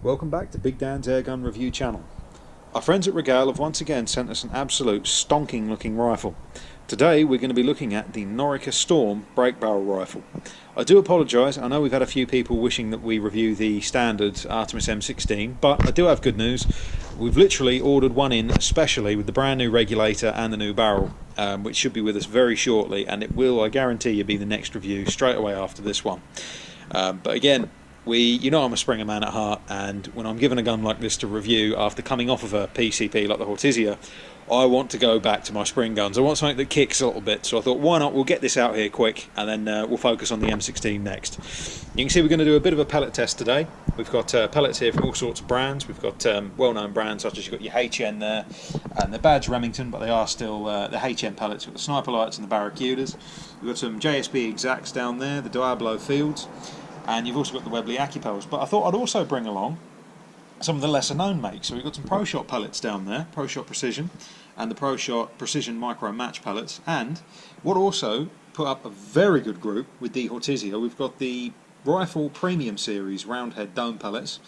Welcome back to Big Dan's Airgun Review channel. Our friends at Regael have once again sent us an absolute stonking looking rifle. Today we're going to be looking at the Norica Storm break barrel rifle. I do apologise, I know we've had a few people wishing that we review the standard Artemis M16, but I do have good news. We've literally ordered one in especially with the brand new regulator and the new barrel, which should be with us very shortly, and it will, I guarantee you, be the next review straight away after this one. But again, you know I'm a Springer man at heart, and when I'm given a gun like this to review after coming off of a PCP like the Hortizia, I want to go back to my spring guns. I want something that kicks a little bit, so I thought why not, we'll get this out here quick and then we'll focus on the M16 next. You can see we're going to do a bit of a pellet test today. We've got pellets here from all sorts of brands. We've got well-known brands such as you've got your HN there, and they're badge Remington, but they are still the HN pellets. We've got the Sniper Lights and the Barracudas. We've got some JSB Exacts down there, the Diablo Fields, and you've also got the Webley Acupels. But I thought I'd also bring along some of the lesser known makes. So we've got some Pro Shot pellets down there, Pro Shot Precision, and the Pro Shot Precision Micro Match pellets. And what also put up a very good group with the Hortizia, we've got the Rifle Premium Series Roundhead Dome pellets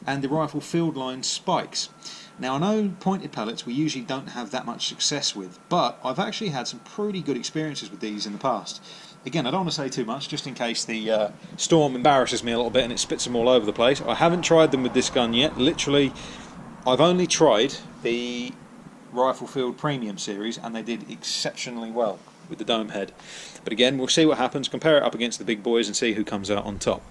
and the Rifle Field Line Spikes. Now I know pointed pellets we usually don't have that much success with, but I've actually had some pretty good experiences with these in the past. Again, I don't want to say too much, just in case the Storm embarrasses me a little bit and it spits them all over the place. I haven't tried them with this gun yet. Literally, I've only tried the Rifle Field Premium Series, and they did exceptionally well with the dome head. But again, we'll see what happens, compare it up against the big boys and see who comes out on top.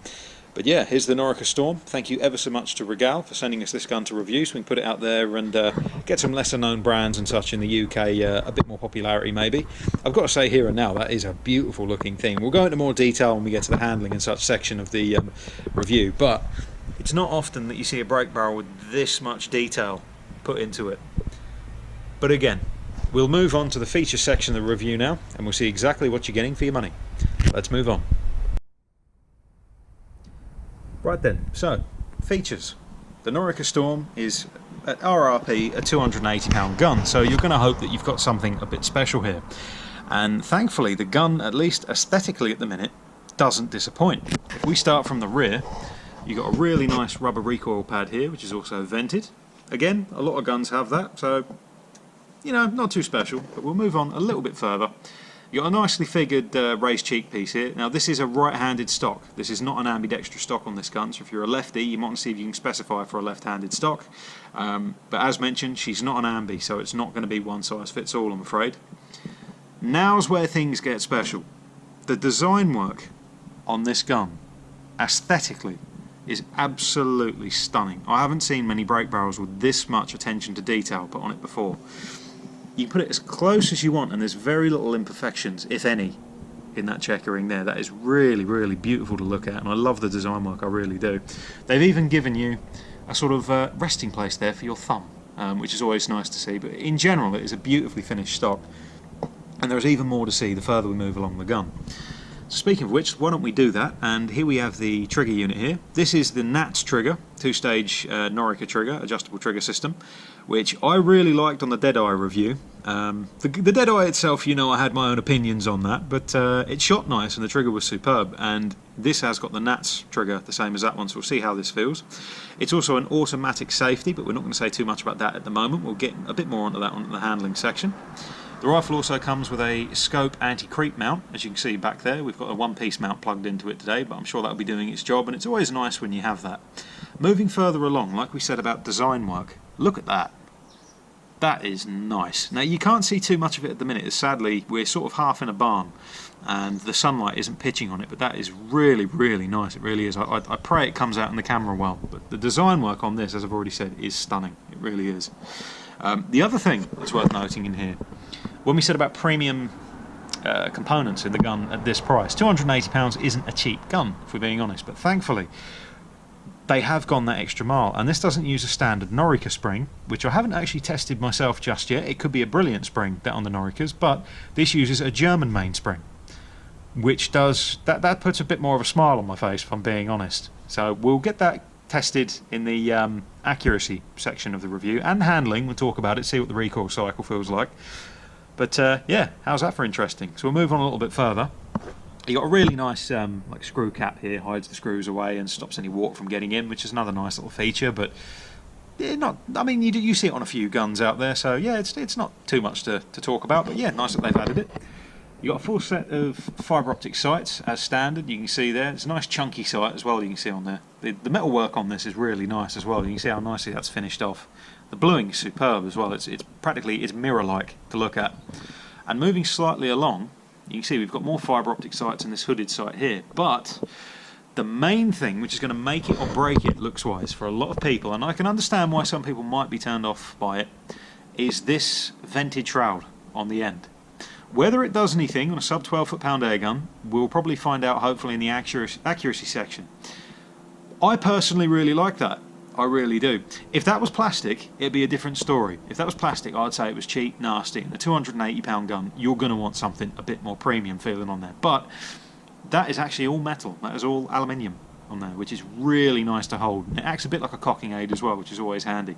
But yeah, here's the Norica Storm. Thank you ever so much to Regael for sending us this gun to review, so we can put it out there and get some lesser known brands and such in the UK a bit more popularity maybe. I've got to say here and now, that is a beautiful looking thing. We'll go into more detail when we get to the handling and such section of the review, but it's not often that you see a break barrel with this much detail put into it. But again, we'll move on to the feature section of the review now, and we'll see exactly what you're getting for your money. Let's move on. Right then, so features. The Norica Storm is at RRP a £280 gun, so you're going to hope that you've got something a bit special here. And thankfully the gun, at least aesthetically at the minute, doesn't disappoint. If we start from the rear, you've got a really nice rubber recoil pad here, which is also vented. Again, a lot of guns have that, so you know, not too special, but we'll move on a little bit further. You've got a nicely figured raised cheek piece here. Now this is a right-handed stock. This is not an ambidextrous stock on this gun, so if you're a lefty you might want to see if you can specify for a left-handed stock. But as mentioned, she's not an ambi, so it's not going to be one size fits all, I'm afraid. Now's where things get special. The design work on this gun, aesthetically, is absolutely stunning. I haven't seen many break barrels with this much attention to detail put on it before. You put it as close as you want and there's very little imperfections, if any, in that checkering there. That is really, really beautiful to look at, and I love the design work, I really do. They've even given you a sort of resting place there for your thumb, which is always nice to see, but in general it is a beautifully finished stock, and there's even more to see the further we move along the gun. So speaking of which, why don't we do that? And here we have the trigger unit here. This is the Nats trigger, two-stage Norica trigger, adjustable trigger system, which I really liked on the Deadeye review. The Deadeye itself, you know, I had my own opinions on that, but it shot nice and the trigger was superb, and this has got the Nats trigger, the same as that one, so we'll see how this feels. It's also an automatic safety, but we're not going to say too much about that at the moment. We'll get a bit more onto that on the handling section. The rifle also comes with a scope anti-creep mount. As you can see back there, we've got a one-piece mount plugged into it today, but I'm sure that'll be doing its job, and it's always nice when you have that. Moving further along, like we said about design work, look at that. That is nice. Now you can't see too much of it at the minute, as sadly we're sort of half in a barn and the sunlight isn't pitching on it, but that is really, really nice. It really is. I pray it comes out in the camera well, but the design work on this, as I've already said, is stunning. It really is. The other thing that's worth noting in here, when we said about premium components in the gun at this price, £280 isn't a cheap gun, if we're being honest, but thankfully they have gone that extra mile, and this doesn't use a standard Norica spring, which I haven't actually tested myself just yet. It could be a brilliant spring on the Noricas, but this uses a German mainspring, which does that puts a bit more of a smile on my face, if I'm being honest. So we'll get that tested in the accuracy section of the review, and handling. We'll talk about it, see what the recoil cycle feels like. But yeah, how's that for interesting? So we'll move on a little bit further. You got a really nice like screw cap here, hides the screws away and stops any water from getting in, which is another nice little feature. But yeah, not. I mean, you see it on a few guns out there, so yeah, it's not too much to talk about. But yeah, nice that they've added it. You got a full set of fibre optic sights as standard. You can see there. It's a nice chunky sight as well. You can see on there. The metal work on this is really nice as well. You can see how nicely that's finished off. The bluing is superb as well. It's practically mirror-like to look at. And moving slightly along, you can see we've got more fibre optic sights in this hooded sight here, but the main thing which is going to make it or break it looks-wise for a lot of people, and I can understand why some people might be turned off by it, is this vented shroud on the end. Whether it does anything on a sub 12 foot-pound airgun, we'll probably find out hopefully in the accuracy section. I personally really like that. I really do. If that was plastic, it'd be a different story. If that was plastic, I'd say it was cheap, nasty, and a £280 gun, you're going to want something a bit more premium feeling on there. But that is actually all metal. That is all aluminium on there, which is really nice to hold. And it acts a bit like a cocking aid as well, which is always handy.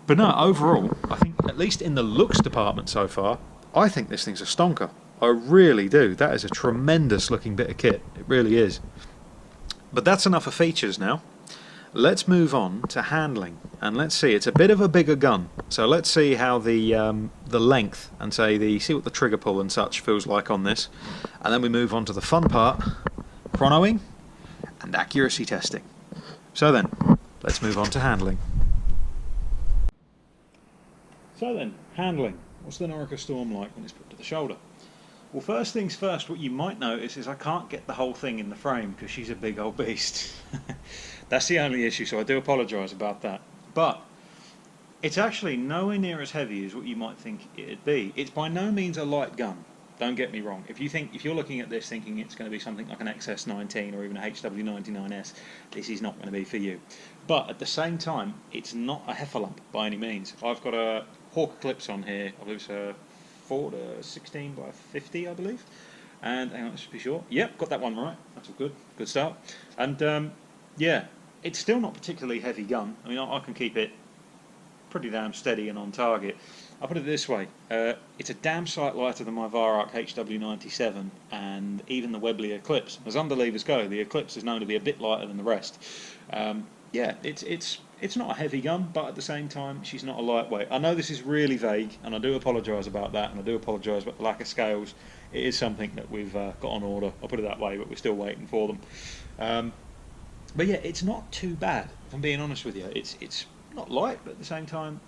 But no, overall, I think, at least in the looks department so far, I think this thing's a stonker. I really do. That is a tremendous looking bit of kit. It really is. But that's enough of features now. Let's move on to handling, and let's see. It's a bit of a bigger gun, so let's see how the length and see what the trigger pull and such feels like on this, and then we move on to the fun part, chronoing and accuracy testing. So then, let's move on to handling. So then, handling. What's the Norica Storm like when it's put to the shoulder? Well, first things first, what you might notice is I can't get the whole thing in the frame because she's a big old beast. That's the only issue, so I do apologise about that. But it's actually nowhere near as heavy as what you might think it'd be. It's by no means a light gun, don't get me wrong. If you're looking at this thinking it's going to be something like an XS19 or even a HW99S, this is not going to be for you. But at the same time, it's not a heffalump by any means. I've got a Hawker clips on here. I believe it's a 4 to 16 by 50, I believe. And hang on, let's be sure. Yep, got that one right. That's all good. Good start. And yeah, it's still not particularly heavy gun. I mean, I can keep it pretty damn steady and on target. I'll put it this way. It's a damn sight lighter than my Varrock HW97 and even the Webley Eclipse. As underlevers go, the Eclipse is known to be a bit lighter than the rest. Yeah, it's not a heavy gun, but at the same time, she's not a lightweight. I know this is really vague, and I do apologise about that, and I do apologise about the lack of scales. It is something that we've got on order, I'll put it that way, but we're still waiting for them. But yeah, it's not too bad, if I'm being honest with you. It's not light, but at the same time,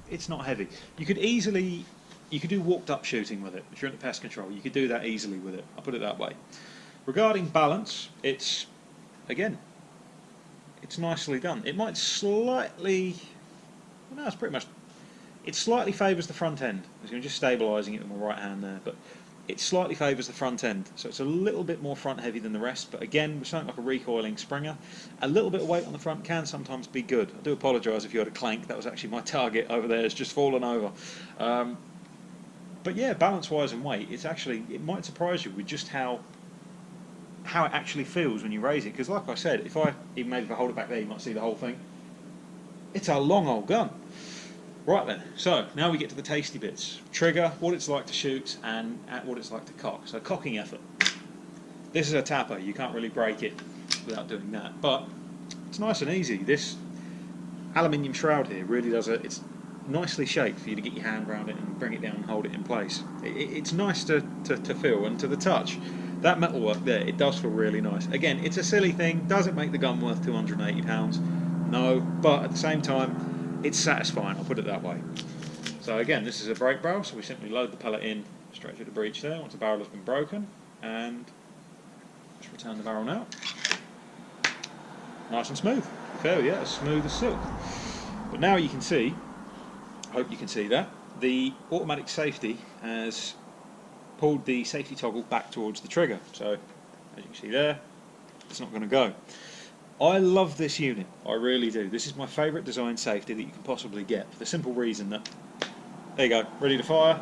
it's not heavy. You could do walked up shooting with it. If you're in the pest control, you could do that easily with it, I'll put it that way. Regarding balance, it's nicely done. It might slightly, well, no, it's pretty much, it slightly favours the front end. I'm just stabilising it with my right hand there, but it slightly favours the front end, so it's a little bit more front heavy than the rest, but again, with something like a recoiling Springer, a little bit of weight on the front can sometimes be good. I do apologise if you had a clank, that was actually my target over there, it's just fallen over. But yeah, balance-wise and weight, it might surprise you with just how it actually feels when you raise it, because like I said, if I hold it back there, you might see the whole thing. It's a long old gun. Right then, so now we get to the tasty bits. Trigger, what it's like to shoot, and what it's like to cock. So cocking effort. This is a tapper, you can't really break it without doing that, but it's nice and easy. This aluminium shroud here really does it. It's nicely shaped for you to get your hand around it and bring it down and hold it in place. It's nice to feel, and to the touch. That metalwork there, it does feel really nice. Again, it's a silly thing. Does it make the gun worth £280? No, but at the same time, it's satisfying, I'll put it that way. So again, this is a break barrel, so we simply load the pellet in straight through the breech there once the barrel has been broken, and just return the barrel now. Nice and smooth. Fair, yeah, as smooth as silk. But now you can see, I hope you can see that, the automatic safety has pulled the safety toggle back towards the trigger. So, as you can see there, it's not going to go. I love this unit, I really do. This is my favourite design safety that you can possibly get, for the simple reason that, there you go, ready to fire.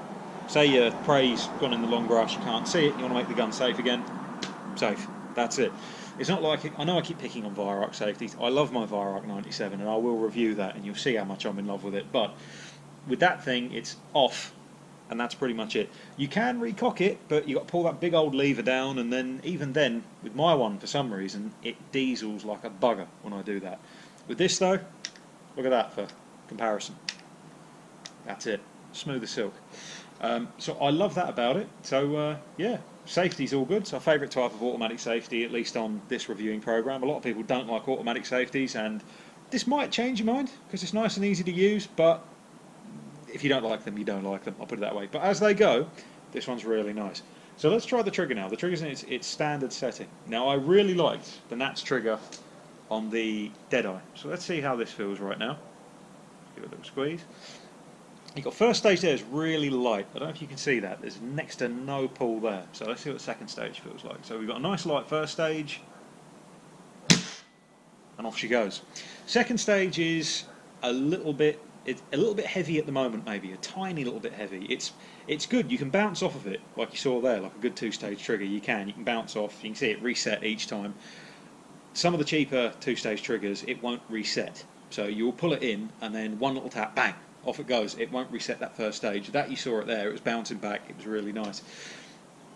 Say your prey's gone in the long grass, you can't see it, you want to make the gun safe again, safe, that's it. It's not like, I know I keep picking on Varrock safeties, I love my Varrock 97 and I will review that and you'll see how much I'm in love with it, but with that thing, it's off and that's pretty much it. You can recock it, but you've got to pull that big old lever down, and then even then, with my one, for some reason, it diesels like a bugger when I do that. With this though, look at that for comparison. That's it, smooth as silk. So I love that about it. So yeah, safety's all good. It's our favourite type of automatic safety, at least on this reviewing programme. A lot of people don't like automatic safeties, and this might change your mind because it's nice and easy to use, but if you don't like them, you don't like them, I'll put it that way. But as they go, this one's really nice. So let's try the trigger now. The trigger's in its standard setting. Now I really liked the Nats trigger on the Deadeye. So let's see how this feels right now. Give it a little squeeze. You've got first stage there is really light. I don't know if you can see that. There's next to no pull there. So let's see what the second stage feels like. So we've got a nice light first stage, and off she goes. Second stage is a little bit heavy at the moment, maybe a tiny little bit heavy. It's good. You can bounce off of it, like you saw there, like a good two-stage trigger. You can bounce off. You can see it reset each time. Some of the cheaper two-stage triggers, it won't reset. So you'll pull it in, and then one little tap, bang, off it goes. It won't reset that first stage. That you saw it there. It was bouncing back. It was really nice.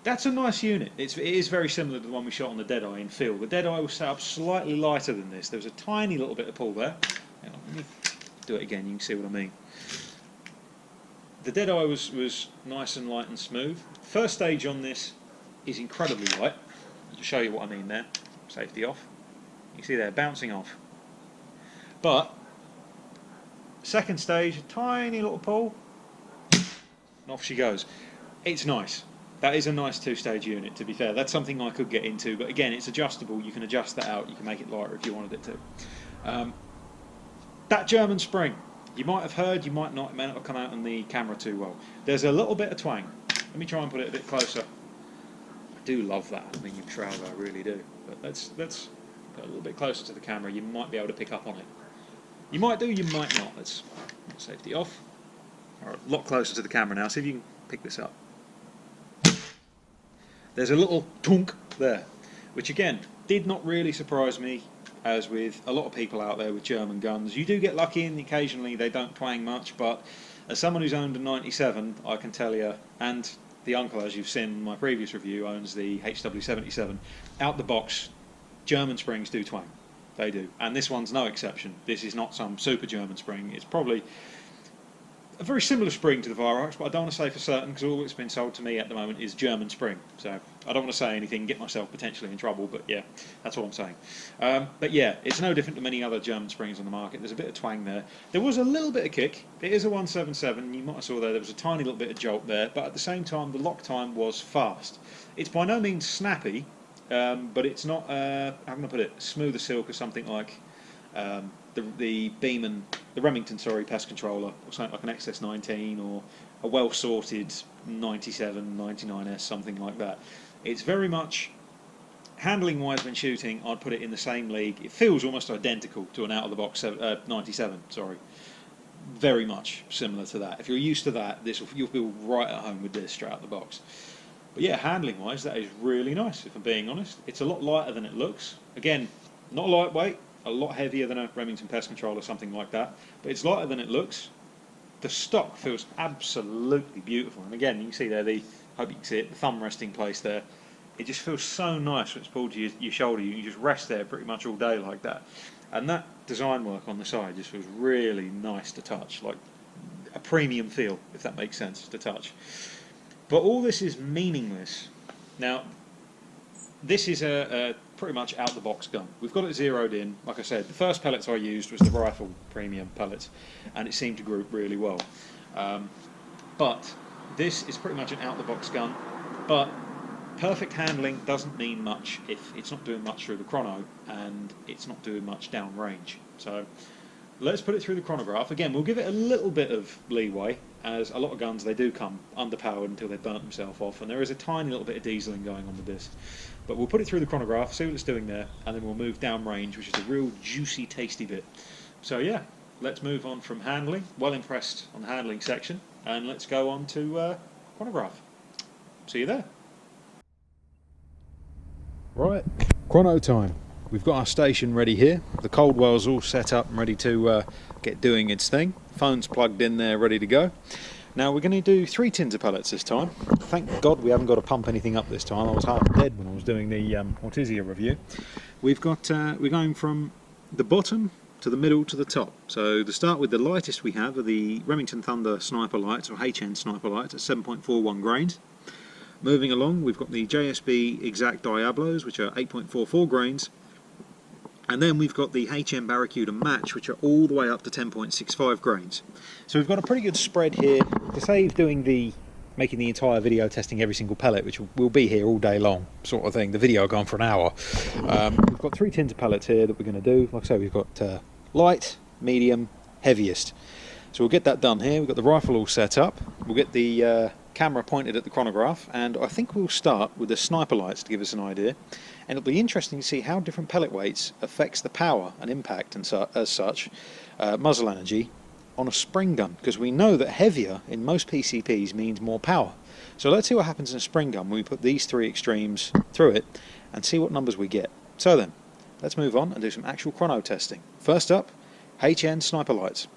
That's a nice unit. It is very similar to the one we shot on the Deadeye in feel. The Deadeye was set up slightly lighter than this. There was a tiny little bit of pull there. Hang on, let me do it again. You can see what I mean. The Deadeye was nice and light and smooth. First stage on this is incredibly light. To show you what I mean there. Safety off. You see there, bouncing off. But second stage, a tiny little pull, and off she goes. It's nice. That is a nice two-stage unit, to be fair. That's something I could get into, but again, it's adjustable. You can adjust that out. You can make it lighter if you wanted it to. That German spring, you might have heard, you might not. It may not have come out on the camera too well. There's a little bit of twang. Let me try and put it a bit closer. I do love that aluminium shroud, I really do. But let's put it a little bit closer to the camera. You might be able to pick up on it. You might do, you might not. Let's safety off. All right, a lot closer to the camera now. See if you can pick this up. There's a little tunk there, which again did not really surprise me. As with a lot of people out there with German guns, you do get lucky, and occasionally they don't twang much. But as someone who's owned a 97, I can tell you, and the uncle, as you've seen in my previous review, owns the HW77. Out the box, German springs do twang. They do, and this one's no exception. This is not some super German spring. It's probably a very similar spring to the Virox, but I don't want to say for certain because all that's been sold to me at the moment is German spring. So I don't want to say anything, get myself potentially in trouble, but yeah, that's all I'm saying. But yeah, it's no different to many other German springs on the market. There's a bit of twang there. There was a little bit of kick. It is a 177. You might have saw there was a tiny little bit of jolt there, but at the same time, the lock time was fast. It's by no means snappy, but it's not, how can I put it, smooth as silk or something like the Beeman, the Remington, sorry, pest controller, or something like an XS19 or a well-sorted 97, 99S, something like that. It's very much, handling-wise when shooting, I'd put it in the same league. It feels almost identical to an out-of-the-box 97, sorry. Very much similar to that. If you're used to that, you'll feel right at home with this straight out the box. But yeah, handling-wise, that is really nice, if I'm being honest. It's a lot lighter than it looks. Again, not lightweight, a lot heavier than a Remington pest control or something like that, but it's lighter than it looks. The stock feels absolutely beautiful, and again, you can see there, hope you can see it, the thumb resting place there. It just feels so nice when it's pulled to your shoulder. You can just rest there pretty much all day like that. And that design work on the side just feels really nice to touch, like a premium feel, if that makes sense, to touch. But all this is meaningless. Now, this is a pretty much out-the-box gun. We've got it zeroed in. Like I said, the first pellets I used was the rifle premium pellets, and it seemed to group really well. But this is pretty much an out-the-box gun, but perfect handling doesn't mean much if it's not doing much through the chrono, and it's not doing much downrange. So let's put it through the chronograph. Again, we'll give it a little bit of leeway, as a lot of guns, they do come underpowered until they've burnt themselves off, and there is a tiny little bit of dieseling going on with this. But we'll put it through the chronograph, see what it's doing there, and then we'll move downrange, which is a real juicy, tasty bit. So yeah, let's move on from handling. Well impressed on the handling section, and let's go on to chronograph. See you there. Right, chrono time. We've got our station ready here. The Coldwell's all set up and ready to get doing its thing. Phone's plugged in there, ready to go. Now we're going to do 3 tins of pellets this time. Thank God we haven't got to pump anything up this time. I was half dead when I was doing the Ortizia review. We've got we're going from the bottom to the middle to the top. So to start with, the lightest we have are the Remington Thunder Sniper Lights, or HN Sniper Lights, at 7.41 grains. Moving along, we've got the JSB Exact Diablos, which are 8.44 grains. And then we've got the HM Barracuda Match, which are all the way up to 10.65 grains. So we've got a pretty good spread here. To save making the entire video testing every single pellet, which will be here all day long, sort of thing. The video will go on for an hour. We've got 3 tins of pellets here that we're going to do. Like I say, we've got light, medium, heaviest. So we'll get that done here. We've got the rifle all set up. We'll get the camera pointed at the chronograph, and I think we'll start with the sniper lights to give us an idea. And it'll be interesting to see how different pellet weights affects the power and impact and as such, muzzle energy, on a spring gun, because we know that heavier in most PCPs means more power. So let's see what happens in a spring gun when we put these 3 extremes through it and see what numbers we get. So then, let's move on and do some actual chrono testing. First up, HN Sniper Lights.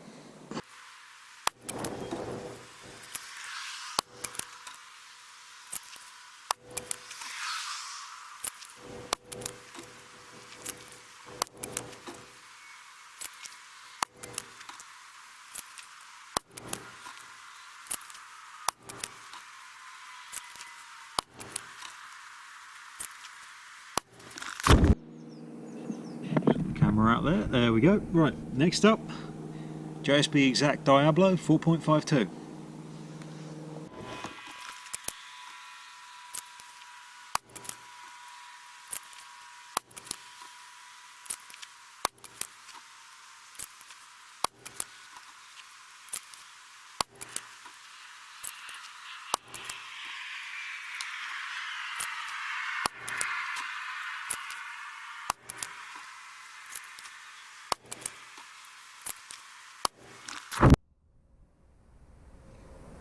Camera out there we go. Right, next up, JSB Exact Diablo 4.52.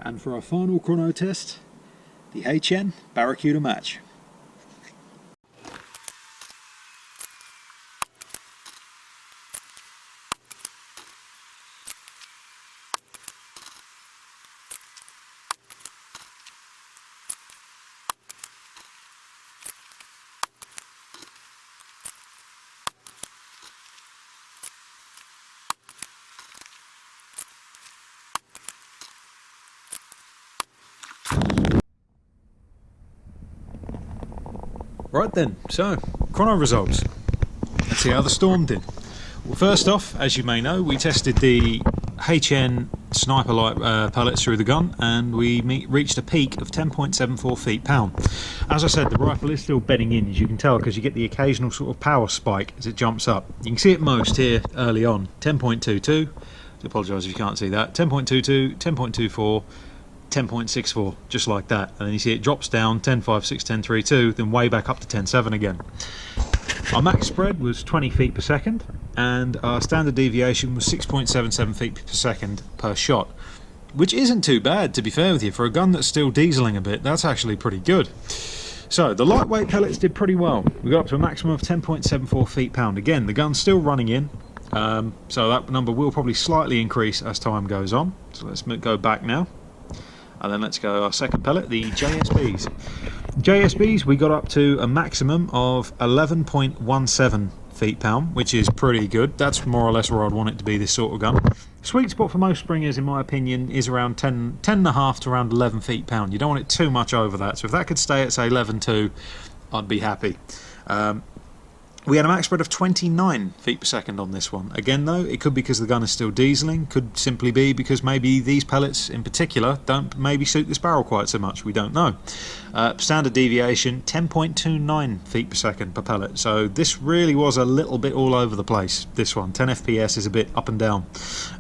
And for our final chrono test, the HN Barracuda Match. Right then, so chrono results. Let's see how the Storm did. Well, first off, as you may know, we tested the HN Sniper Light pellets through the gun, and we reached a peak of 10.74 feet-pound. As I said, the rifle is still bedding in, as you can tell, because you get the occasional sort of power spike as it jumps up. You can see it most here early on, 10.22. I apologise if you can't see that. 10.22, 10.24. 10.64, just like that, and then you see it drops down 10.56, 10.32, then way back up to 10.7 again. Our max spread was 20 feet per second, and our standard deviation was 6.77 feet per second per shot, which isn't too bad, to be fair with you. For a gun that's still dieseling a bit, that's actually pretty good. So the lightweight pellets did pretty well. We got up to a maximum of 10.74 feet-pound. Again, the gun's still running in, so that number will probably slightly increase as time goes on. So let's go back now. And then let's go our second pellet, the JSBs. JSBs, we got up to a maximum of 11.17 feet-pound, which is pretty good. That's more or less where I'd want it to be, this sort of gun. Sweet spot for most springers, in my opinion, is around 10.5 to around 11 feet-pound. You don't want it too much over that. So if that could stay at, say, 11.2, I'd be happy. We had a max spread of 29 feet per second on this one. Again though, it could be because the gun is still dieseling, could simply be because maybe these pellets in particular don't maybe suit this barrel quite so much, we don't know. Standard deviation, 10.29 feet per second per pellet, so this really was a little bit all over the place, this one. 10 FPS is a bit up and down.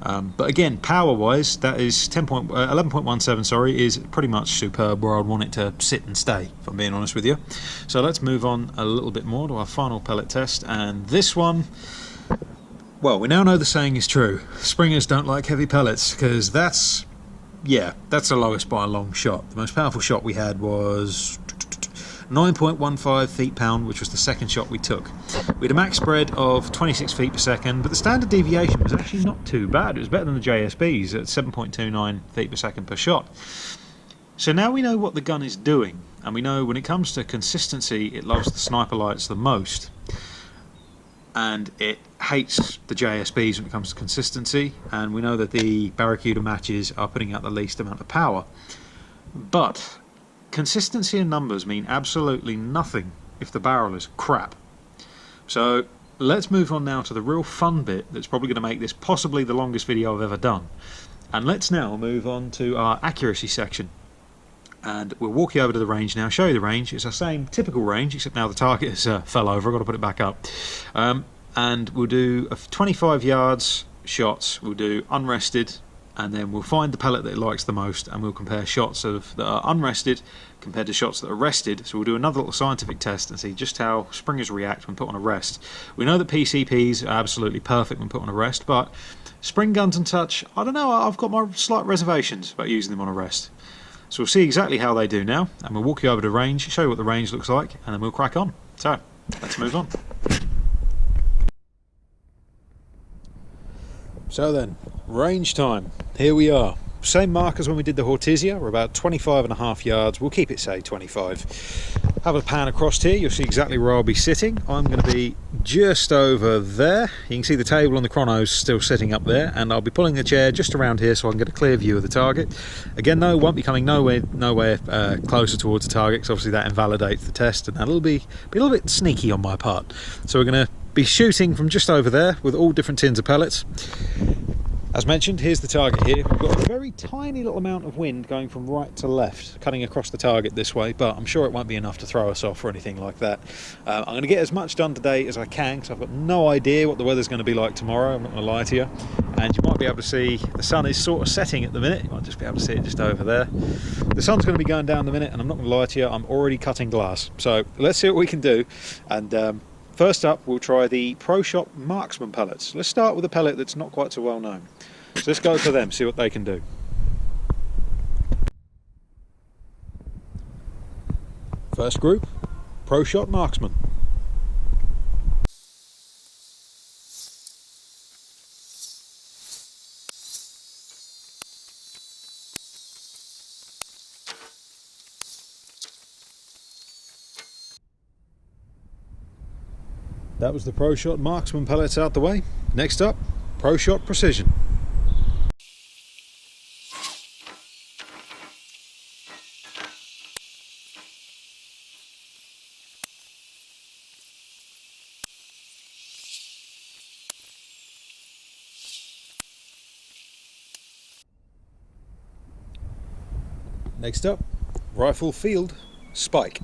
But again, power wise, that is 11.17, sorry, is pretty much superb where I'd want it to sit and stay, if I'm being honest with you. So let's move on a little bit more to our final pellet test, and this one, well, we now know the saying is true. Springers don't like heavy pellets, because that's the lowest by a long shot. The most powerful shot we had was 9.15 feet-pound, which was the second shot we took. We had a max spread of 26 feet per second, but the standard deviation was actually not too bad. It was better than the JSBs at 7.29 feet per second per shot. So now we know what the gun is doing, and we know when it comes to consistency, it loves the sniper lights the most. And it hates the JSBs when it comes to consistency, and we know that the Barracuda matches are putting out the least amount of power. But consistency in numbers mean absolutely nothing if the barrel is crap. So let's move on now to the real fun bit that's probably going to make this possibly the longest video I've ever done. And let's now move on to our accuracy section. And we'll walk you over to the range now, show you the range. It's the same typical range, except now the target has fell over. I've got to put it back up. And we'll do 25 yards shots, we'll do unrested, and then we'll find the pellet that it likes the most, and we'll compare shots that are unrested compared to shots that are rested. So we'll do another little scientific test and see just how springers react when put on a rest. We know that PCPs are absolutely perfect when put on a rest, but spring guns and touch, I don't know, I've got my slight reservations about using them on a rest. So we'll see exactly how they do now, and we'll walk you over to range, show you what the range looks like, and then we'll crack on. So, let's move on. So then, range time. Here we are. Same mark as when we did the Hortizia. We're about 25.5 yards. We'll keep it, say, 25. Have a pan across here. You'll see exactly where I'll be sitting. I'm going to be just over there. You can see the table and the chronos still sitting up there, and I'll be pulling the chair just around here so I can get a clear view of the target. Again, though, won't be coming nowhere closer towards the target, because obviously that invalidates the test, and that'll be a little bit sneaky on my part. So we're going to be shooting from just over there with all different tins of pellets. As mentioned, here's the target here. We've got a very tiny little amount of wind going from right to left, cutting across the target this way, but I'm sure it won't be enough to throw us off or anything like that. I'm going to get as much done today as I can, because I've got no idea what the weather's going to be like tomorrow, I'm not going to lie to you. And you might be able to see the sun is sort of setting at the minute. You might just be able to see it just over there. The sun's going to be going down in a minute, and I'm not going to lie to you, I'm already cutting glass. So let's see what we can do. And first up, we'll try the Pro Shop Marksman pellets. Let's start with a pellet that's not quite so well known. So let's go for them, see what they can do. First group, Pro Shot Marksman. That was the Pro Shot Marksman pellets out the way. Next up, Pro Shot Precision. Next up, Rifle Field Spike.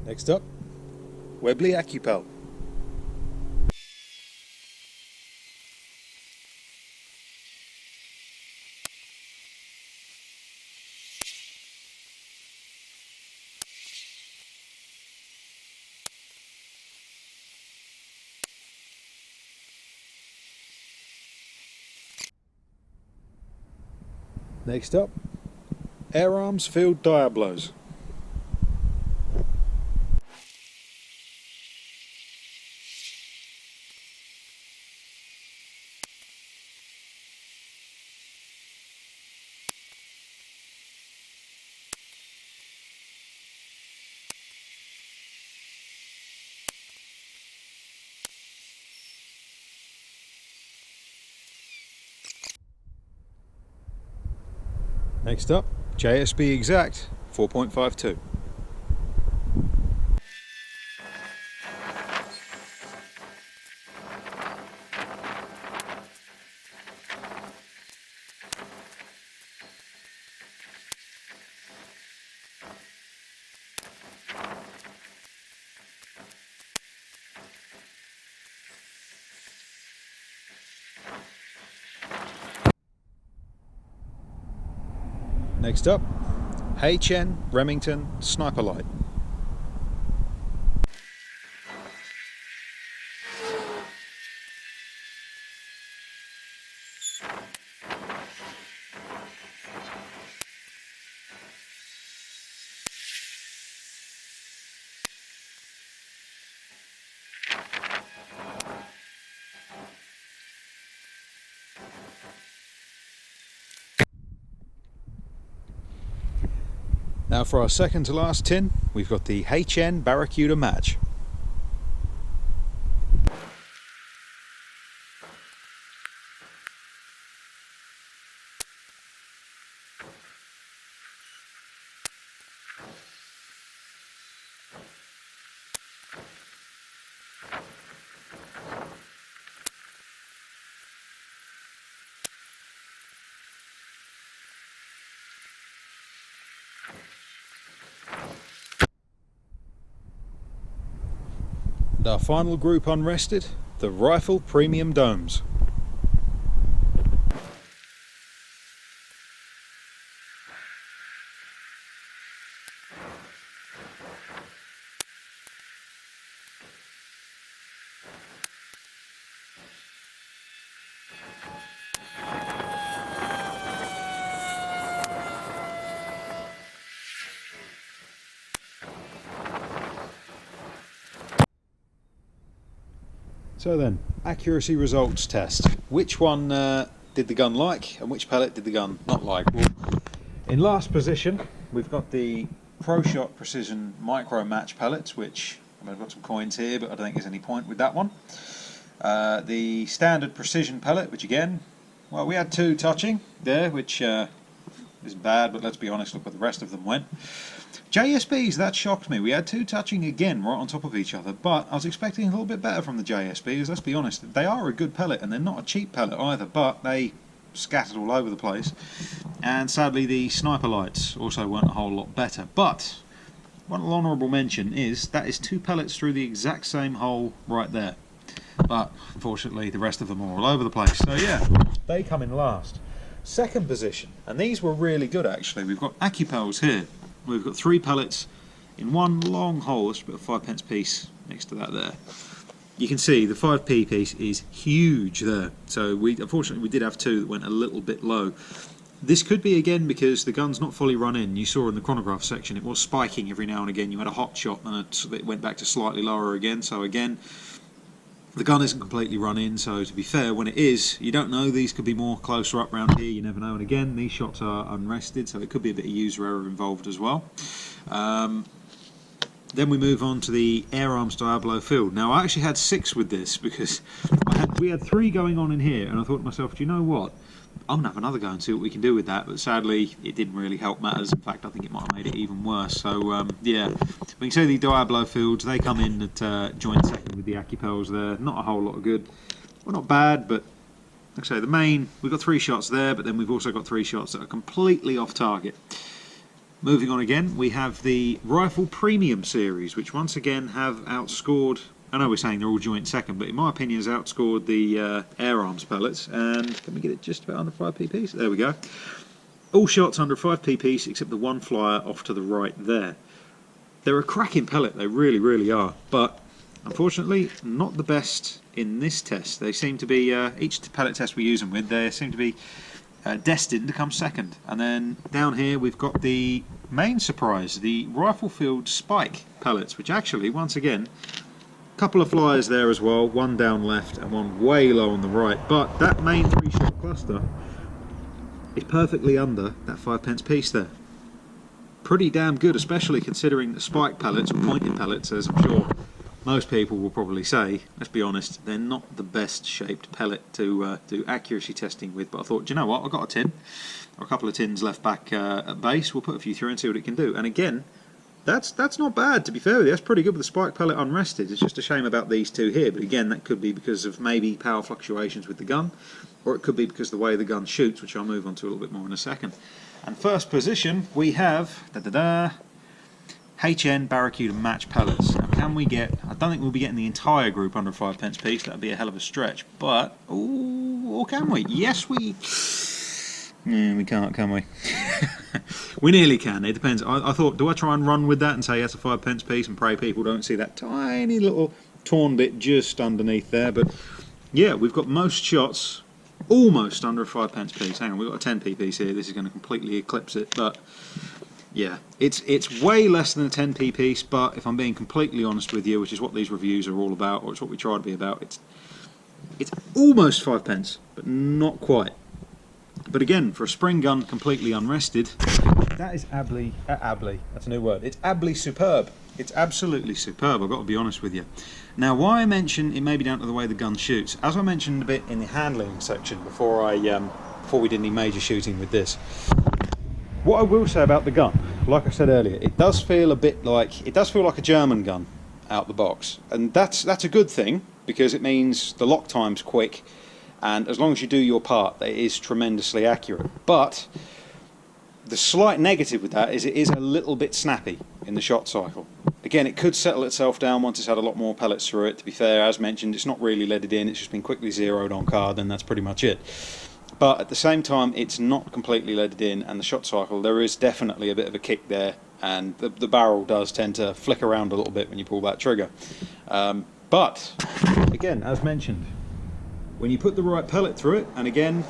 Next up, Webley Acupel. Next up, Air Arms Field Diablos. Next up, JSB Exact 4.52. Next up, HN Remington Sniper Light. Now for our second to last tin, we've got the HN Barracuda Match. And our final group unrested, the Rifle Premium Domes. So then, accuracy results test. Which one did the gun like and which pellet did the gun not like? Well, in last position, we've got the ProShot Precision Micro Match pellets, which I've got some coins here, but I don't think there's any point with that one. The standard Precision pellet, which again, well, we had two touching there, which isn't bad, but let's be honest, look where the rest of them went. JSBs, that shocked me. We had two touching again right on top of each other, but I was expecting a little bit better from the JSBs. Let's be honest, they are a good pellet and they're not a cheap pellet either, but they scattered all over the place. And sadly the sniper lights also weren't a whole lot better. But one honourable mention is that is two pellets through the exact same hole right there. But unfortunately the rest of them are all over the place. So yeah, they come in last. Second position, and these were really good actually. We've got Acupels here. We've got three pellets in one long hole. It's about a 5p piece next to that there. You can see the 5p piece is huge there. So unfortunately we did have two that went a little bit low. This could be again because the gun's not fully run in. You saw in the chronograph section it was spiking every now and again. You had a hot shot and it went back to slightly lower again. So again, the gun isn't completely run in, so to be fair, when it is, you don't know, these could be more closer up round here, you never know. And again, these shots are unrested, so it could be a bit of user error involved as well. Then we move on to the Air Arms Diablo field. Now I actually had 6 with this because we had 3 going on in here, and I thought to myself, do you know what? I'm going to have another go and see what we can do with that, but sadly it didn't really help matters. In fact, I think it might have made it even worse. So yeah, we can say the Diablo fields, they come in at joint second with the Acupels there. Not a whole lot of good. Well, not bad, but like I say, the main, we've got 3 shots there, but then we've also got 3 shots that are completely off target. Moving on again, we have the Rifle Premium series, which once again have outscored, I know we're saying they're all joint second, but in my opinion has outscored the Air Arms pellets. And can we get it just about under 5p piece? There we go. All shots under 5p piece except the one flyer off to the right there. They're a cracking pellet, they really, really are. But unfortunately, not the best in this test. They seem to be, each pellet test we use them with, they seem to be destined to come second. And then down here we've got the main surprise, the Rifle Field Spike pellets, which actually, once again, couple of flyers there as well, one down left and one way low on the right, but that main 3-shot cluster is perfectly under that 5p piece there. Pretty damn good, especially considering the spike pellets or pointed pellets, as I'm sure most people will probably say, let's be honest, they're not the best shaped pellet to do accuracy testing with. But I thought, do you know what, I've got a tin or a couple of tins left back at base, we'll put a few through and see what it can do. And again, that's not bad, to be fair with you. That's pretty good with the spike pellet unrested. It's just a shame about these two here, but again, that could be because of maybe power fluctuations with the gun, or it could be because of the way the gun shoots, which I'll move on to a little bit more in a second. And first position, we have HN Barracuda Match pellets. Now can we get, I don't think we'll be getting the entire group under 5p piece, that would be a hell of a stretch, but, ooh, or can we? Yes we, yeah, we can't, can we? We nearly can. It depends. I thought, do I try and run with that and say that's a 5p piece and pray people don't see that tiny little torn bit just underneath there? But yeah, we've got most shots almost under a 5p piece. Hang on, we've got a 10p piece here. This is going to completely eclipse it, but yeah, it's way less than a 10p piece. But if I'm being completely honest with you, which is what these reviews are all about, or it's what we try to be about, it's almost 5p, but not quite. But again, for a spring gun completely unrested, that is that's a new word. It's ably superb. It's absolutely superb, I've got to be honest with you. Now, why I mention it may be down to the way the gun shoots, as I mentioned a bit in the handling section before we did any major shooting with this. What I will say about the gun, like I said earlier, it does feel like a German gun out the box, and that's a good thing because it means the lock time's quick. And as long as you do your part, it is tremendously accurate. But the slight negative with that is it is a little bit snappy in the shot cycle. Again, it could settle itself down once it's had a lot more pellets through it. To be fair, as mentioned, it's not really leaded in, it's just been quickly zeroed on card, and that's pretty much it. But at the same time, it's not completely leaded in, and the shot cycle, there is definitely a bit of a kick there, and the barrel does tend to flick around a little bit when you pull that trigger. But, again, as mentioned, when you put the right pellet through it, and again,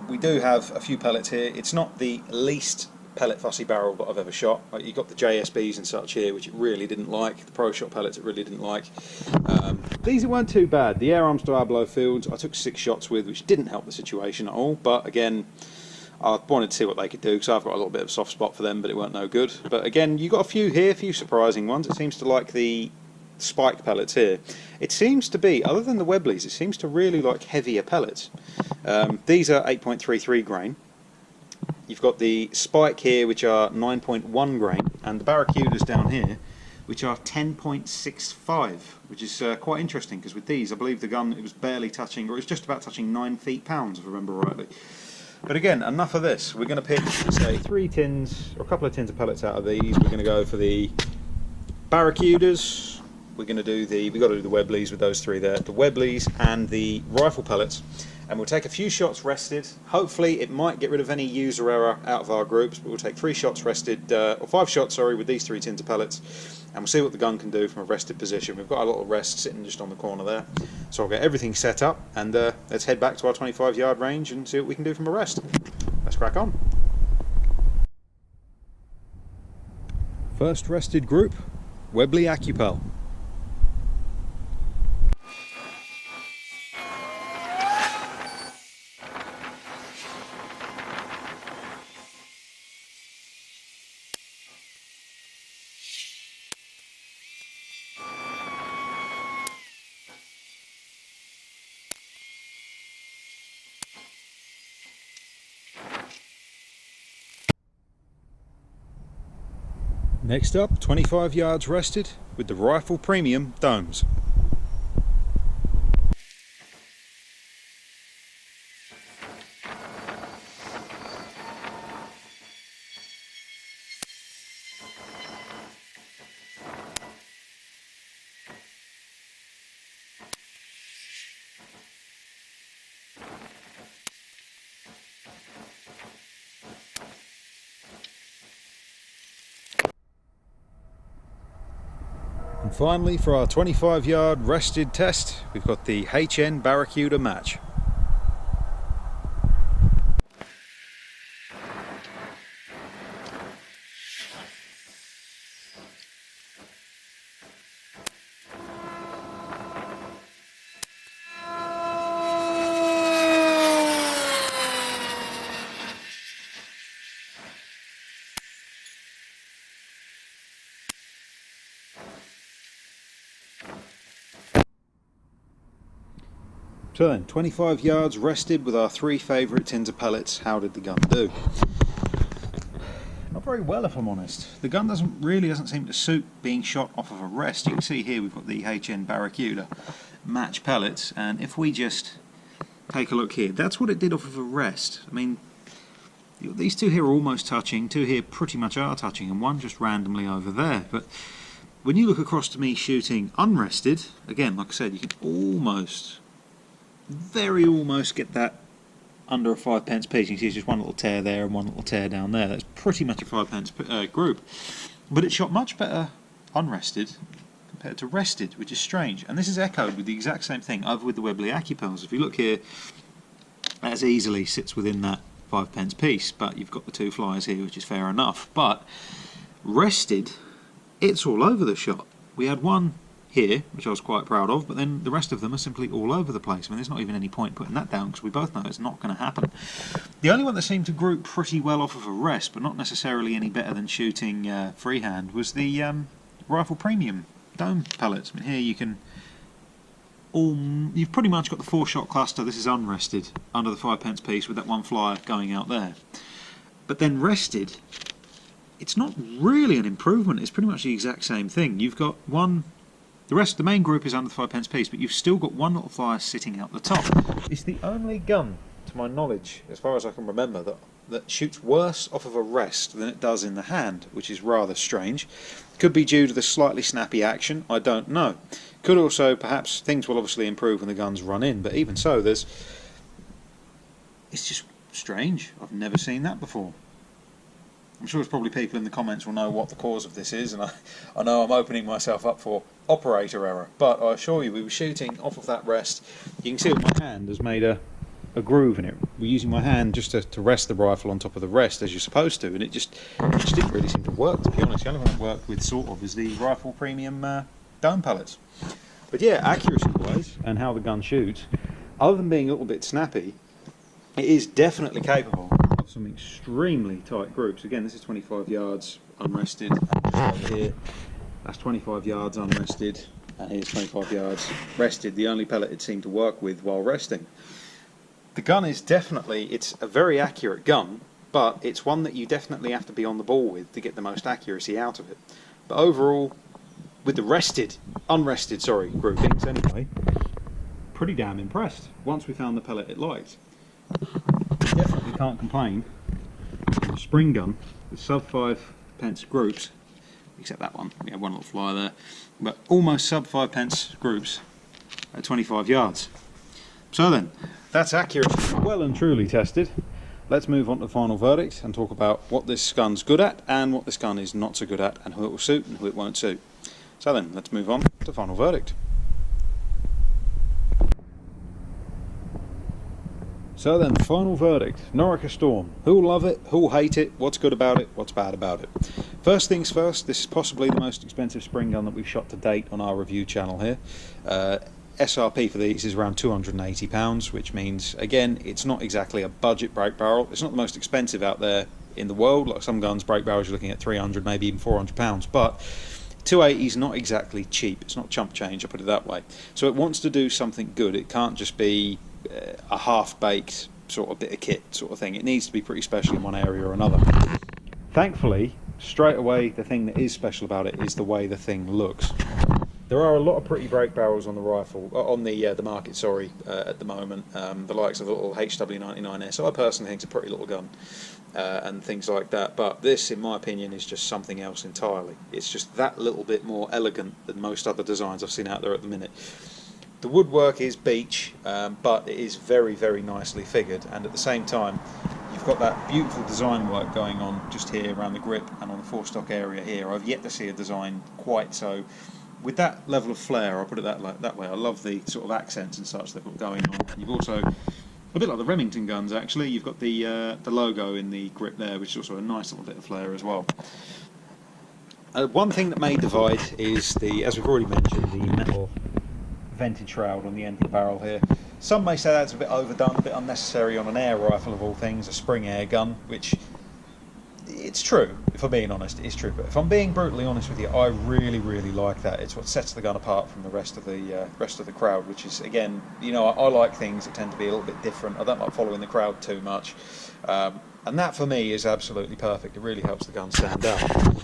we do have a few pellets here. It's not the least pellet fussy barrel that I've ever shot. Like, you got the JSBs and such here, which it really didn't like. The Pro Shot pellets it really didn't like. These weren't too bad. The Air Arms Diablo fields I took 6 shots with, which didn't help the situation at all. But again, I wanted to see what they could do, because I've got a little bit of a soft spot for them, but it weren't no good. But again, you got a few here, a few surprising ones. It seems to like the spike pellets here. It seems to be, other than the Webleys, it seems to really like heavier pellets. These are 8.33 grain. You've got the spike here, which are 9.1 grain, and the Barracudas down here, which are 10.65, which is quite interesting, because with these, I believe the gun, it was barely touching, or it was just about touching 9 feet-pounds, if I remember rightly. But again, enough of this. We're going to pick, say, 3 tins, or a couple of tins of pellets out of these. We're going to go for the Barracudas. We're going to do we've got to do the Webleys with those 3 there, the Webleys and the rifle pellets, and we'll take a few shots rested. Hopefully it might get rid of any user error out of our groups, but we'll take 3 shots rested, or 5 shots, sorry, with these 3 tins of pellets, and we'll see what the gun can do from a rested position. We've got a little rest sitting just on the corner there, so I'll get everything set up, and let's head back to our 25-yard range and see what we can do from a rest. Let's crack on. First rested group, Webley Acupel. Next up, 25 yards rested with the Rifle Premium Domes. And finally, for our 25-yard rested test, we've got the HN Barracuda Match. So then, 25 yards rested with our 3 favourite tins of pellets. How did the gun do? Not very well, if I'm honest. The gun doesn't seem to suit being shot off of a rest. You can see here we've got the HN Barracuda match pellets, and if we just take a look here, that's what it did off of a rest. I mean, these 2 here are almost touching, 2 here pretty much are touching, and 1 just randomly over there. But when you look across to me shooting unrested, again, like I said, you can almost, very almost get that under a 5p piece. You can see it's just one little tear there and one little tear down there. That's pretty much a 5p group. But it shot much better unrested compared to rested, which is strange. And this is echoed with the exact same thing over with the Webley Acupels. If you look here, as easily sits within that 5p piece, but you've got the two flyers here, which is fair enough. But rested, it's all over the shot. We had one here, which I was quite proud of, but then the rest of them are simply all over the place. I mean, there's not even any point putting that down because we both know it's not going to happen. The only one that seemed to group pretty well off of a rest, but not necessarily any better than shooting freehand, was the Rifle Premium dome pellets. I mean, here you can you've pretty much got the 4-shot cluster. This is unrested under the 5p piece with that one flyer going out there. But then rested, it's not really an improvement. It's pretty much the exact same thing. You've got one. The main group is under the 5p piece, but you've still got one little flyer sitting out the top. It's the only gun, to my knowledge, as far as I can remember, that shoots worse off of a rest than it does in the hand, which is rather strange. Could be due to the slightly snappy action, I don't know. Could also, perhaps, things will obviously improve when the guns run in, but even so, it's just strange. I've never seen that before. I'm sure there's probably people in the comments will know what the cause of this is, and I know I'm opening myself up for operator error, but I assure you we were shooting off of that rest. You can see that my hand has made a groove in it. We're using my hand just to rest the rifle on top of the rest as you're supposed to, and it just didn't really seem to work, to be honest. The only one it worked with sort of is the Rifle Premium dome pellets. But yeah, accuracy-wise and how the gun shoots, other than being a little bit snappy, it is definitely capable of some extremely tight groups. Again, this is 25 yards unrested, and just over here, that's 25 yards unrested, and here's 25 yards rested, the only pellet it seemed to work with while resting. The gun is definitely, it's a very accurate gun, but it's one that you definitely have to be on the ball with to get the most accuracy out of it. But overall, with the unrested groupings anyway, pretty damn impressed. Once we found the pellet it liked. Definitely can't complain. Spring gun with sub 5p groups, except that one, we have one little flyer there, but almost sub 5p groups at 25 yards. So then, that's accuracy well and truly tested. Let's move on to the final verdict and talk about what this gun's good at and what this gun is not so good at, and who it will suit and who it won't suit. So then, let's move on to final verdict. So then, final verdict, Norica Storm. Who'll love it, who'll hate it, what's good about it, what's bad about it. First things first, this is possibly the most expensive spring gun that we've shot to date on our review channel here. SRP for these is around £280, which means, again, it's not exactly a budget break barrel. It's not the most expensive out there in the world. Like some guns, break barrels you're looking at £300, maybe even £400, but 280 is not exactly cheap. It's not chump change, I'll put it that way. So it wants to do something good. It can't just be a half-baked sort of bit of kit sort of thing. It needs to be pretty special in one area or another. Thankfully, straight away, the thing that is special about it is the way the thing looks. There are a lot of pretty break barrels on the rifle, on the market, at the moment. The likes of the little HW99S, I personally think it's a pretty little gun, and things like that. But this, in my opinion, is just something else entirely. It's just that little bit more elegant than most other designs I've seen out there at the minute. The woodwork is beech, but it is very, very nicely figured, and at the same time, you've got that beautiful design work going on just here around the grip and on the forestock area here. I've yet to see a design quite so with that level of flair. I'll put it that way. I love the sort of accents and such they've got going on. And you've also, a bit like the Remington guns actually, you've got the logo in the grip there, which is also a nice little bit of flair as well. One thing that may divide is the, as we've already mentioned, the metal vented shroud on the end of the barrel here. Some may say that's a bit overdone, a bit unnecessary on an air rifle of all things, a spring air gun, which it's true, if I'm being honest, it is true. But if I'm being brutally honest with you, I really, really like that. It's what sets the gun apart from the rest of the crowd, which is, again, you know, I like things that tend to be a little bit different. I don't like following the crowd too much, and that for me is absolutely perfect. It really helps the gun stand out.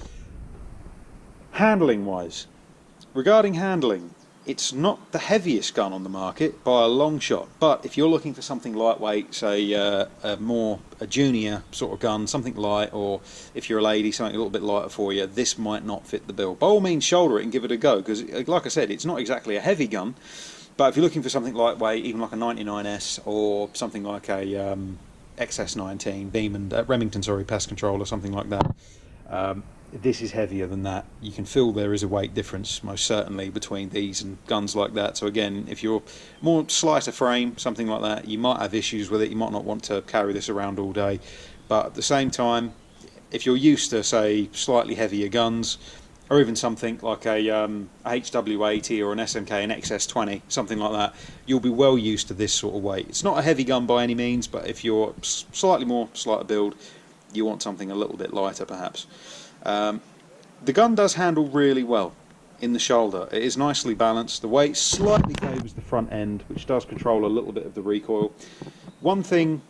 Handling wise, regarding handling, it's not the heaviest gun on the market by a long shot, but if you're looking for something lightweight, say a junior sort of gun, something light, or if you're a lady, something a little bit lighter for you, this might not fit the bill. By all means, shoulder it and give it a go, because like I said, it's not exactly a heavy gun, But if you're looking for something lightweight, even like a 99S or something like a XS19 Beam and Remington, sorry, pest control or something like that, this is heavier than that. You can feel there is a weight difference, most certainly, between these and guns like that. So again, if you're more slighter frame, something like that, you might have issues with it. You might not want to carry this around all day. But at the same time, if you're used to, say, slightly heavier guns, or even something like a HW80 or an SMK, an XS20, something like that, you'll be well used to this sort of weight. It's not a heavy gun by any means, but if you're slighter build, you want something a little bit lighter perhaps. The gun does handle really well in the shoulder. It is nicely balanced. The weight slightly favours the front end, which does control a little bit of the recoil. One thing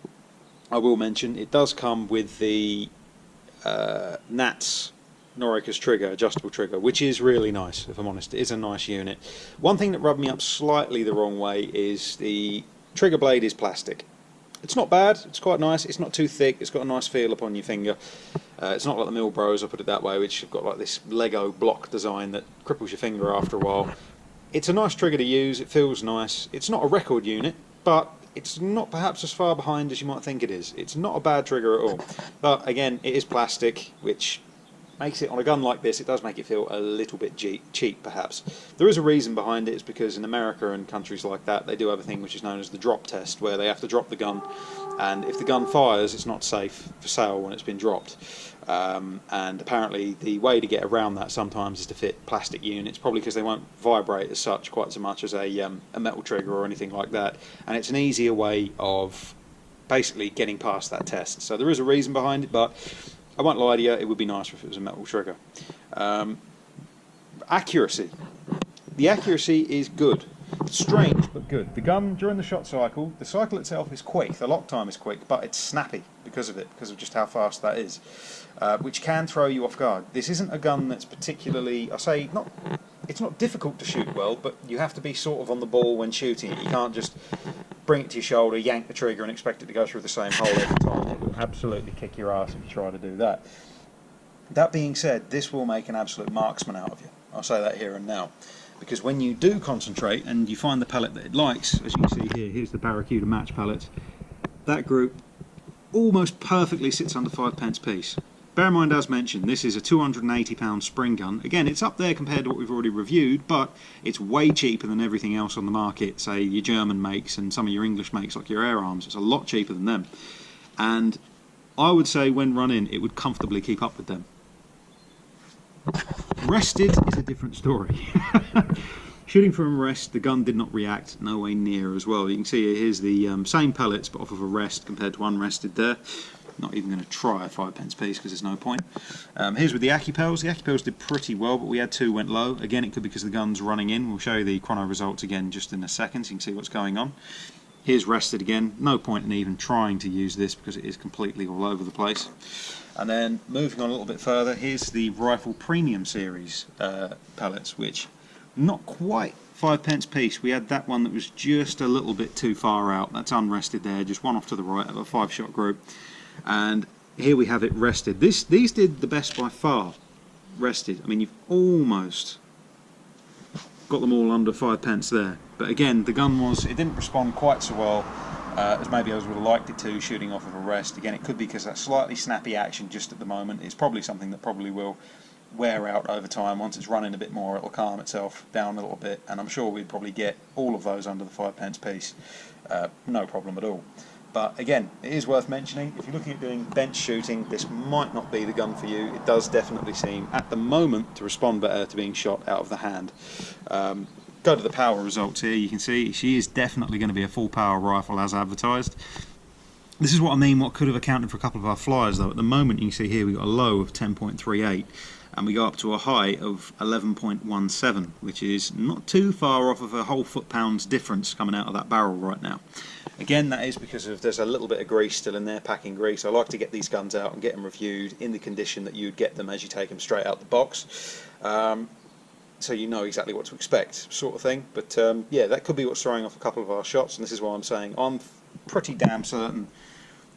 I will mention, it does come with the Nats Norica's trigger, adjustable trigger, which is really nice, if I'm honest. It is a nice unit. One thing that rubbed me up slightly the wrong way is the trigger blade is plastic. It's not bad, it's quite nice, it's not too thick, it's got a nice feel upon your finger. It's not like the Milbros, I'll put it that way, which have got like this Lego block design that cripples your finger after a while. It's a nice trigger to use, it feels nice. It's not a record unit, but it's not perhaps as far behind as you might think it is. It's not a bad trigger at all. But again, it is plastic, which makes it, on a gun like this, it does make it feel a little bit cheap perhaps. There is a reason behind it. It's because in America and countries like that, they do have a thing which is known as the drop test, where they have to drop the gun, and if the gun fires, it's not safe for sale when it's been dropped. And apparently the way to get around that sometimes is to fit plastic units, probably because they won't vibrate as such quite so much as a metal trigger or anything like that, and it's an easier way of basically getting past that test. So there is a reason behind it, but I won't lie to you, it would be nicer if it was a metal trigger. Accuracy. The accuracy is good. It's strange, but good. The gun, during the shot cycle, the cycle itself is quick, the lock time is quick, but it's snappy because of it, because of just how fast that is, which can throw you off guard. This isn't a gun that's particularly, it's not difficult to shoot well, but you have to be sort of on the ball when shooting it. You can't just bring it to your shoulder, yank the trigger and expect it to go through the same hole every time. It will absolutely kick your ass if you try to do that. That being said, this will make an absolute marksman out of you. I'll say that here and now. Because when you do concentrate and you find the pellet that it likes, as you can see here, here's the Barracuda match pellets, that group almost perfectly sits under 5p piece. Bear in mind, as mentioned, this is a £280 spring gun. Again, it's up there compared to what we've already reviewed, but it's way cheaper than everything else on the market, say your German makes and some of your English makes like your Air Arms. It's a lot cheaper than them. And I would say when run in, it would comfortably keep up with them. Rested is a different story. Shooting from a rest, the gun did not react nowhere near as well. You can see here's the same pellets but off of a rest compared to unrested there. Not even going to try a 5p piece because there's no point. Here's with the Acupels. The Acupels did pretty well, but we had two went low. Again, it could be because the gun's running in. We'll show you the chrono results again just in a second so you can see what's going on. Here's rested again. No point in even trying to use this because it is completely all over the place. And then moving on a little bit further, here's the Rifle Premium Series pellets, which not quite 5p piece. We had that one that was just a little bit too far out. That's unrested there, just one off to the right of a 5-shot group. And here we have it rested. These did the best by far, rested. I mean, you've almost got them all under 5p there. But again, the gun it didn't respond quite so well as maybe I would have liked it to, shooting off of a rest. Again, it could be because that slightly snappy action just at the moment is probably something that probably will wear out over time. Once it's running a bit more, it'll calm itself down a little bit, and I'm sure we'd probably get all of those under the 5p piece. No problem at all. But again, it is worth mentioning, if you're looking at doing bench shooting, this might not be the gun for you. It does definitely seem, at the moment, to respond better to being shot out of the hand. Go to the power results here, you can see she is definitely going to be a full power rifle as advertised. This is what I mean, what could have accounted for a couple of our flyers though. At the moment, you can see here we've got a low of 10.38 and we go up to a high of 11.17, which is not too far off of a whole foot-pounds difference coming out of that barrel right now. Again, that is because there's a little bit of grease still in there, packing grease. I like to get these guns out and get them reviewed in the condition that you'd get them as you take them straight out the box. So you know exactly what to expect, sort of thing. But yeah, that could be what's throwing off a couple of our shots, and this is why I'm saying I'm pretty damn certain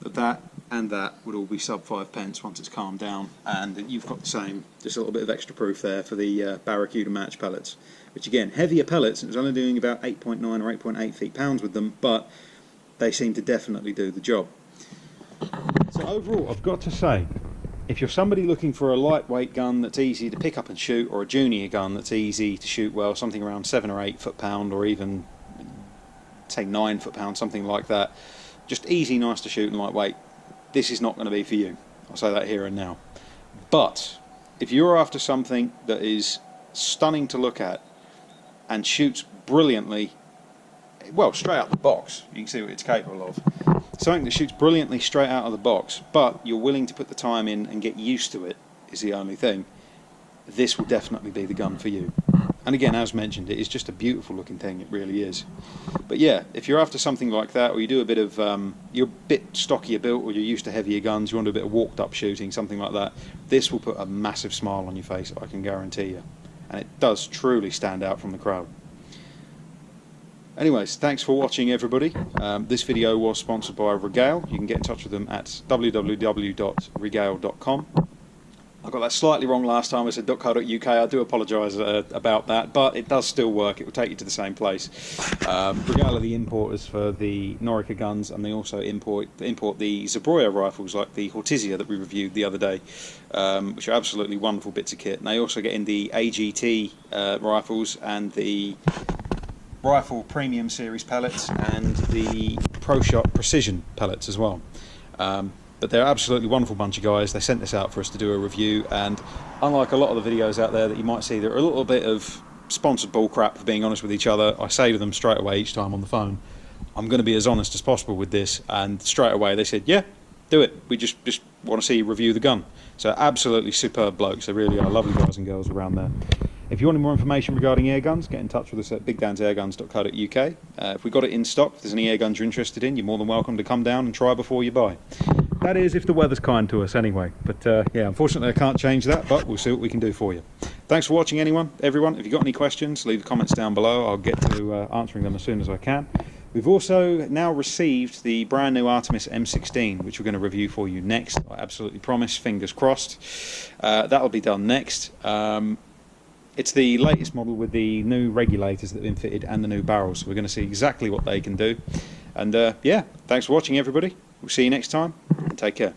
that and that would all be sub 5p once it's calmed down. And you've got the same, just a little bit of extra proof there for the Barracuda match pellets, which again, heavier pellets. It was only doing about 8.9 or 8.8 feet-pounds with them, but they seem to definitely do the job. So overall, I've got to say, if you're somebody looking for a lightweight gun that's easy to pick up and shoot, or a junior gun that's easy to shoot well, something around 7 or 8 foot-pound, or even say 9 foot-pound, something like that, just easy, nice to shoot and lightweight, this is not going to be for you. I'll say that here and now. But if you're after something that is stunning to look at and shoots brilliantly, well, straight out the box, you can see what it's capable of. Something that shoots brilliantly straight out of the box, but you're willing to put the time in and get used to it, is the only thing. This will definitely be the gun for you. And again, as mentioned, it is just a beautiful looking thing, it really is. But yeah, if you're after something like that, or you do a bit of, you're a bit stockier built, or you're used to heavier guns, you want to do a bit of walked up shooting, something like that, this will put a massive smile on your face, I can guarantee you. And it does truly stand out from the crowd. Anyways, thanks for watching, everybody. This video was sponsored by Regael. You can get in touch with them at www.regael.com. I got that slightly wrong last time. I said .co.uk. I do apologise about that, but it does still work. It will take you to the same place. Regael are the importers for the Norica guns, and they also import the Zabroya rifles, like the Hortizia that we reviewed the other day, which are absolutely wonderful bits of kit. And they also get in the AGT rifles and the Rifle Premium Series pellets and the Pro Shot Precision pellets as well. But they're absolutely wonderful bunch of guys. They sent this out for us to do a review, and unlike a lot of the videos out there that you might see, they're a little bit of sponsored bullcrap, for being honest with each other. I say to them straight away each time on the phone, I'm going to be as honest as possible with this, and straight away they said, yeah, do it. We just want to see you review the gun. So absolutely superb blokes. They really are lovely guys and girls around there. If you want any more information regarding air guns, get in touch with us at bigdansairguns.co.uk. If we've got it in stock, if there's any air guns you're interested in, you're more than welcome to come down and try before you buy. That is, if the weather's kind to us anyway. But yeah, unfortunately I can't change that, but we'll see what we can do for you. Thanks for watching, everyone. If you've got any questions, leave the comments down below. I'll get to answering them as soon as I can. We've also now received the brand new Artemis M16, which we're going to review for you next. I absolutely promise, fingers crossed. That'll be done next. It's the latest model with the new regulators that have been fitted and the new barrels, so we're going to see exactly what they can do. And yeah, thanks for watching, everybody. We'll see you next time, and take care.